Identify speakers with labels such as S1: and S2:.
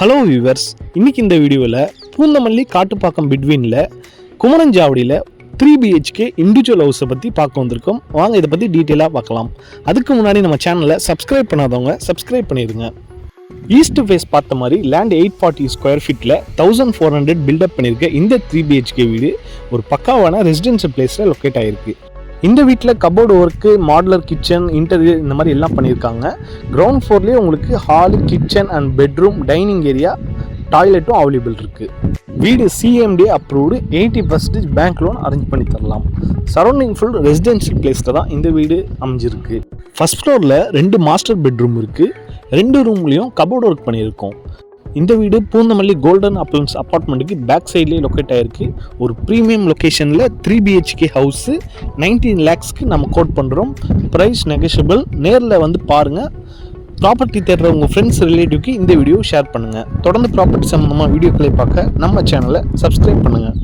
S1: Hello viewers, இன்னைக்கு இந்த வீடியோவில் பூந்தமல்லி காட்டுப்பாக்கம் பிட்வீனில் குமரஞ்சாவடியில் 3BHK இண்டிவிஜுவல் ஹவுஸை பற்றி பார்க்க வந்திருக்கோம். வாங்க இதை பற்றி டீட்டெயிலாக பார்க்கலாம். அதுக்கு முன்னாடி நம்ம சேனலை சப்ஸ்கிரைப் பண்ணாதவங்க சப்ஸ்கிரைப் பண்ணிடுங்க. ஈஸ்ட் ஃபேஸ் பார்த்த மாதிரி லேண்ட் 840 ஸ்கொயர் ஃபீட்டில் 1400 பில்டப் பண்ணியிருக்க இந்த 3BHK வீடு ஒரு பக்காவான ரெசிடென்ஷியல் பிளேஸில் லொக்கேட் ஆகிருக்கு. இந்த வீட்டில் cupboard work, modular kitchen, interior இந்த மாதிரி எல்லாம் பண்ணியிருக்காங்க. கிரவுண்ட் ஃப்ளோர்லேயே உங்களுக்கு hall, kitchen and bedroom, dining area, டாய்லெட்டும் அவைலபிள் இருக்குது. வீடு CMD approved, 80% bank loan arrange பண்ணி தரலாம். சரௌண்டிங் ஃபுல் ரெசிடென்ஷியல் பிளேஸில் தான் இந்த வீடு அமைஞ்சிருக்கு. ஃபர்ஸ்ட் ஃப்ளோரில் 2 மாஸ்டர் பெட்ரூம் இருக்குது. 2 ரூம்லேயும் கபோர்டு ஒர்க் பண்ணியிருக்கோம். இந்த வீடு பூந்தமல்லி கோல்டன் அப்ளன்ஸ் அப்பார்ட்மெண்ட்டுக்கு பேக் சைட்லேயே லொக்கேட் ஆகிருக்கு. ஒரு ப்ரீமியம் லொக்கேஷனில் 3BHK ஹவுஸு 19 lakhsக்கு நம்ம கோட் பண்ணுறோம். Price negotiable. நேரில் வந்து பாருங்கள். ப்ராப்பர்ட்டி தேடுற உங்கள் ஃப்ரெண்ட்ஸ், ரிலேட்டிவ்க்கு இந்த வீடியோ ஷேர் பண்ணுங்கள். தொடர்ந்து ப்ராப்பர்ட்டி சம்மந்தமாக வீடியோக்களை பார்க்க நம்ம சேனலை சப்ஸ்கிரைப் பண்ணுங்கள்.